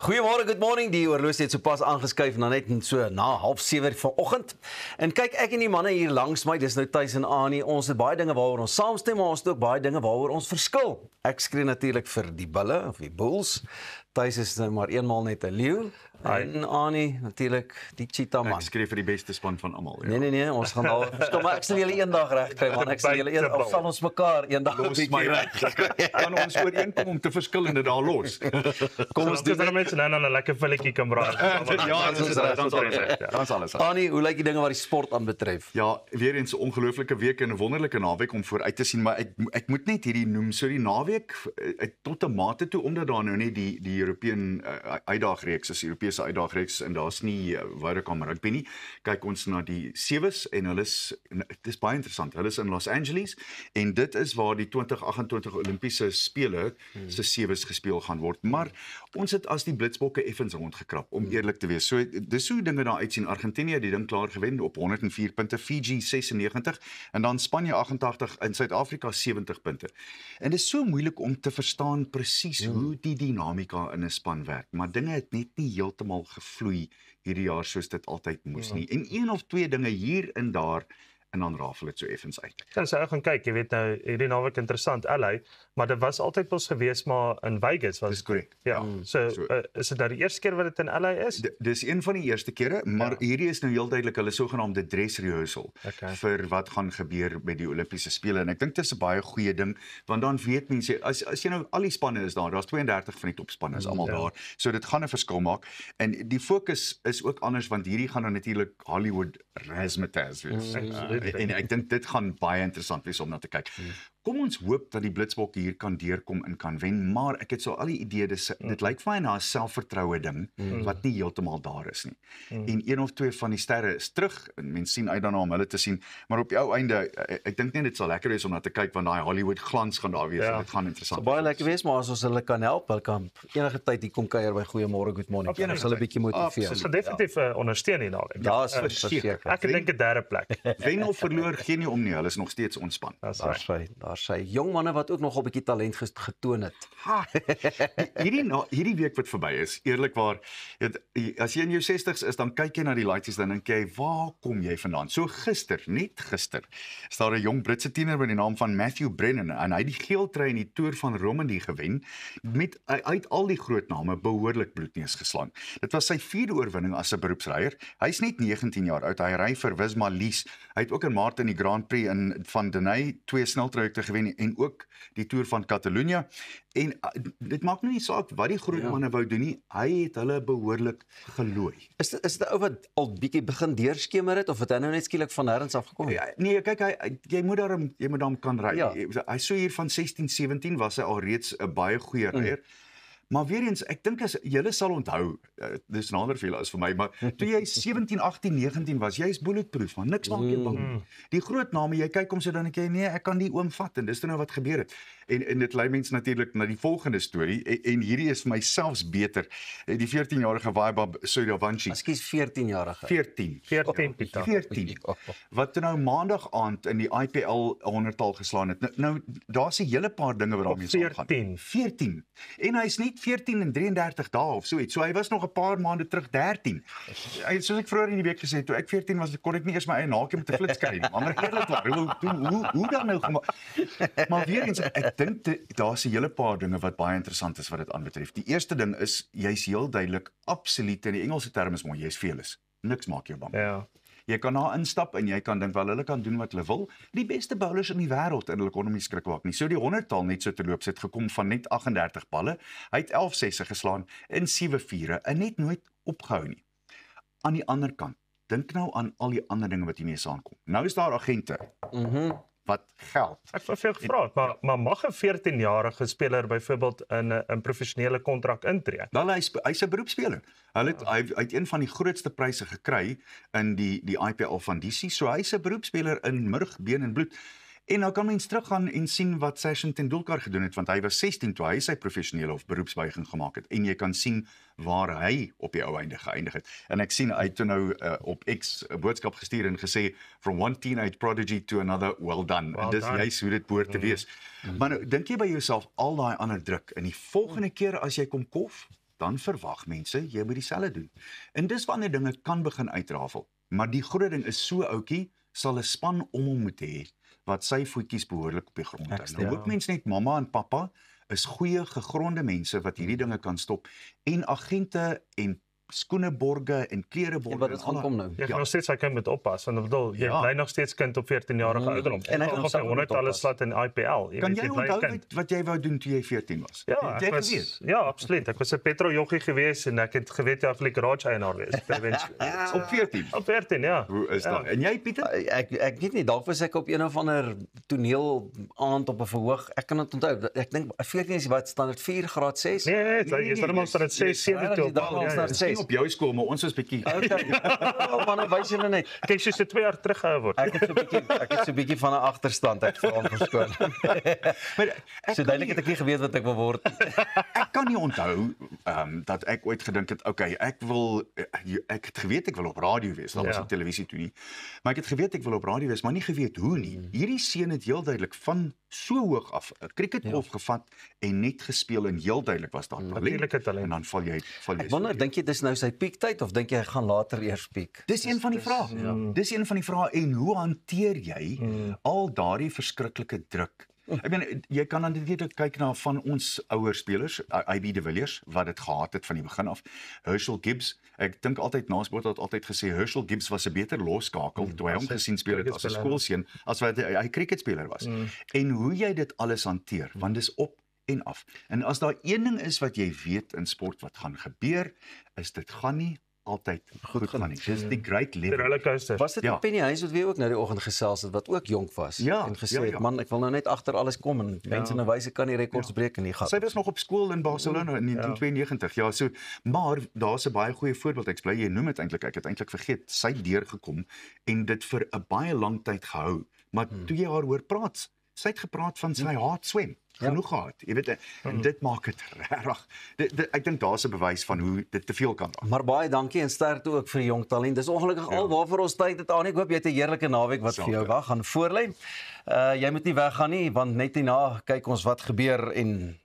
Goeiemôre, good morning. Die oorloos het sopas aangeskuif na net so na 6:30 vanoggend. En kyk, ek en die manne hier langs my, dis nou Thys en Annie. Ons het baie dinge waaroor ons saamstem, maar ons het ook baie dinge waaroor ons verskil. Ek skree natuurlik vir die bulle of die bulls. Thys is nou maar eenmaal net 'n leeu. En Annie natuurlik die cheetah man. Ek skree vir die beste span van almal. Ja. Nee, ons gaan daar verskil, maar ek sal julle eendag regkry man. Ek sal julle eendag of sal ons mekaar eendag los my reg. Kan ons ooreenkom om te verskil en dit daar los. Kom ons doen dan mense nou 'n lekker filletjie kan braai. Ja, dis reg. Dan's alles. Annie, hoe lyk die dinge wat die sport aanbetref? Ja, weer eens 'n ongelooflike week en 'n wonderlike naweek om vooruit te sien, maar ek moet net hierdie noem, so die naweek tot 'n mate toe omdat daar nou net die European uitdagreeks is, Europese uitdagreeks en daar's nie Vodacom rugby nie. Kyk ons na die sewes en hulle is, dit is baie interessant. Hulle is in Los Angeles en dit is waar die 2028 Olimpiese spele se sewes gespeel gaan word. Maar ons het as die Blitsbokke effens rondgekrap om eerlik te wees. So dis hoe dinge daar uitsien. Argentinië die ding klaar gewen op 104 punte, Fiji 96 en dan Spanje 88 en Suid-Afrika 70 punte. En dit is so moeilik om te verstaan presies hoe die dinamika in 'n span werk, maar dinge het net nie heeltemal gevloei hierdie jaar soos dit altyd moes nie. En een of twee dinge hier en daar en dan rafel dit so effens uit. Ja, as jy gaan kyk, jy weet nou, hierdie naweek interessant, LA, maar dit was altyd pas gewees maar in Vegas was. Dis korrek. Ja, so is dit nou die eerste keer wat dit in LA is? Dis een van die eerste kere, maar hierdie is nou heel duidelik hulle sogenaamde dress rehearsal vir wat gaan gebeur met die Olimpiese spele en ek dink dit is 'n baie goeie ding want dan weet mense as jy nou al die spanne is daar's 32 van die topspanne is almal daar. So dit gaan 'n verskil maak en die fokus is ook anders want hierdie gaan nou natuurlik Hollywood razzmatazz wees. En ek dink dit gaan baie interessant wees om na te kyk. Kom ons hoop dat die Blitsbokke hier kan deurkom en kan wen, maar ek het so al die idee, dit lyk vir my na 'n selfvertroue ding, wat nie heeltemal daar is nie. En een of twee van die sterre is terug, en mense sien uit daarna om hulle te sien, maar op die ou einde, ek dink nie dit sal lekker wees om na te kyk, want daai Hollywood glans gaan daar wees, en dit gaan interessant wees. Baie lekker wees, maar as ons hulle kan help, hulle kan enige tyd hier kom kuier by Goeiemôre, good morning. Ons sal 'n bietjie motiveer. Ons sal definitief ondersteun hier naweek. Ja, is verseker. Ek dink 'n derde plek. Wen of verloor, geen nie om nie, hulle is nog steeds ontspan. Daar sy jong manne wat ook nog 'n bietjie talent getoon het. Hierdie week wat verby is, eerlikwaar, as jy in jou 60s is, dan kyk jy na die laaitjies dan dink jy, waar kom jy vandaan? So net gister, is daar 'n jong Britse tiener met die naam van Matthew Brennan en hy het die geel trui in die Tour van Romandie gewen met uit al die groot name behoorlik bloedneus geslaan. Dit was sy 4de oorwinning as 'n beroepsryer. Hy's net 19 jaar oud. Hy ry vir Visma Lease. Hy het ook in Maart in die Grand Prix van Denay 2 sneltrajecte gewen en ook die Tour van Catalunya. En dit maak nou nie saak wat die groot manne wou doen nie, hy het hulle behoorlik gelooi. Is dit 'n ou wat al bietjie begin deurskemer het of het hy nou net skielik van nêrens af gekom? Nee, kyk jy moet daarom kan ry. Hy so hier van 16, 17 was hy al reeds 'n baie goeie ryer. Maar weer eens, ek dink as julle sal onthou, dis nader vir julle as vir my, maar toe jy 17, 18, 19 was, jy is bulletproof, man, niks maak jou bang. Die groot name, jy kyk om so dan ek nee, ek kan die oom vat en dis nou wat gebeur het. En dit lei mense natuurlik na die volgende storie en hierdie is vir my selfs beter. Die 14-jarige Vaibhav Suryavanshi. Ekskuus, 14-jarige. 14. Wat nou maandag aand in die IPL 100-tal geslaan het. Nou daar's 'n hele paar dinge wat daarmee saamgaan. 14. En hy's nie 14 en 33 dae of so iets. So hy was nog 'n paar maande terug 13. Soos ek vroeër in die week gesê het, toe ek 14 was, kon ek nie eers my eie naakie met 'n flits kry nie. Maar eerlikwaar, hoe dan nou gemaak? Maar weer eens, ek dink daar's 'n hele paar dinge wat baie interessant is wat dit aanbetref. Die eerste ding is, jy's heel duidelik absoluut in die Engelse term is maar jy's fearless. Niks maak jou bang. Ja. Jy kan daar instap en jy kan dink wel hulle kan doen wat hulle wil. Die beste bowlers in die wêreld en hulle kon hom nie skrik maak nie. So die 100-tal net so te loop het gekom van net 38 balle. Hy het 11 sesse geslaan in 7 vure en net nooit opgehou nie. Aan die ander kant, dink nou aan al die ander dinge wat hiermee saamkom. Nou is daar agente. Wat geld. Ek het vir jou gevra, maar mag 'n 14-jarige speler byvoorbeeld in 'n professionele kontrak intree? Wel hy's 'n beroepsspeler. Hy het een van die grootste pryse gekry in die IPL van DC. So hy's 'n beroepsspeler in murg, been en bloed. En nou kan mens teruggaan en sien wat Sachin Tendulkar gedoen het, want hy was 16 toe hy sy professionele of beroepsbuiging gemaak het. En jy kan sien waar hy op die ou einde geëindig het. En ek sien hy het nou op X 'n boodskap gestuur en gesê, from one teenage prodigy to another, well done. En dis juist hoe dit behoort te wees. Maar nou, dink jy by jouself al daai ander druk, en die volgende keer as jy kom kof, dan verwag mense jy moet dieselfde doen. En dis wanneer dinge kan begin uitrafel. Maar die groot ding is so ouetjie sal 'n span om hom moet hê wat sy voetjies behoorlik op die grond hou. Nou moet mens net mamma en pappa is goeie gegronde mense wat hierdie dinge kan stop en agente en skoeneborge en klereborge. Wat dit gaan kom nou. Jy gaan nog steeds hy kind moet oppas want ek bedoel jy bly nog steeds kind op 14-jarige ouderdom. En hy gaan nog self sy 100 alles oppas. slat in IPL. Kan jy onthou wat jy wou doen toe jy 14 was? Ja, Het ek jy was, geweet? ja, absoluut. Ek was 'n petroljochie gewees en ek het geweet jy wil 'n garage eienaar wees. Op 14. Op 14, ja. Hoe is dat? En jy Pieter? Ek weet nie, dalk was ek op een of ander toneel aand op 'n verhoog. Ek kan dit onthou. Ek dink 14 is wat standaard 4 graad 6. Nee, jy's dan maar standaard 6, 7 toe. Miskien op jou skool, maar ons is bietjie. Okay. Oh man, wys julle net. Kyk, sy het 2 jaar teruggehou word. Ek het so 'n bietjie van 'n agterstand, ek vra om verskoon. Maar So duidelik het ek nie geweet wat ek wil word. ek kan nie onthou dat ek ooit gedink het, okay, ek het geweet ek wil op radio wees, daar was Ja. nie televisie toe nie. Maar ek het geweet ek wil op radio wees, maar nie geweet hoe nie. Hierdie seun het heel duidelik van so hoog af 'n crickethof gevat en net gespeel en heel duidelik was daar Natuurlike talent. En dan val jy Ek wonder, dink jy dis nou sy piektyd of dink jy hy gaan later eers piek? Dis een van die vrae. Dis een van die vrae en hoe hanteer jy al daardie verskriklike druk? Ek meen jy kan dan net kyk na van ons ouer spelers, IB de Villiers wat dit gehad het van die begin af. Herschel Gibbs, ek dink altyd Naasboot het altyd gesê Herschel Gibbs was 'n beter losskakel toe hy hom gesien speel het as 'n skoolseun as wat hy cricketspeler was. En hoe jy dit alles hanteer, want dis op en af. En as daar een ding is wat jy weet in sport wat gaan gebeur, is dit gaan nie altyd goed gaan nie. Dis die great Die level. rollercoaster. Was dit Ja. Penny Hys wat weer ook nou die oggend gesels het wat ook jonk was Ja, en gesê ja, het ja. man ek wil nou net agter alles kom en mense nou wys ek kan die rekords breek en nie gaan. Sy was nog op skool in Barcelona in 1992. Ja, so maar daar's 'n baie goeie voorbeeld. Ek bly jy noem dit eintlik. Ek het eintlik vergeet. Sy het deurgekom en dit vir 'n baie lang tyd gehou. Maar toe jy haar hoor praat, sy het gepraat van sy haat swem. Genoeg gehad. Jy weet en dit maak dit regtig. Ek dink daar's 'n bewys van hoe dit te veel kan raak. Maar baie dankie en sterkte ook vir die jong talent. Dis ongelukkig al waarvoor ons tyd het aan. Ek hoop jy het 'n heerlike naweek wat vir jou wag gaan voorlê. Jy moet nie weggaan nie want net hierna kyk ons wat gebeur en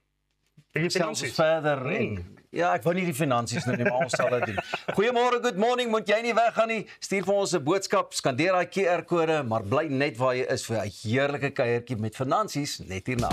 En jy selfs finansies. verder en ja, ek wou nie die finansies nou nie, maar ons sal dit doen. Goeiemôre, good morning, moet jy nie weggaan nie. Stuur vir ons 'n boodskap, skandeer daai QR-kode, maar bly net waar jy is vir 'n heerlike kuiertjie met finansies net hierna.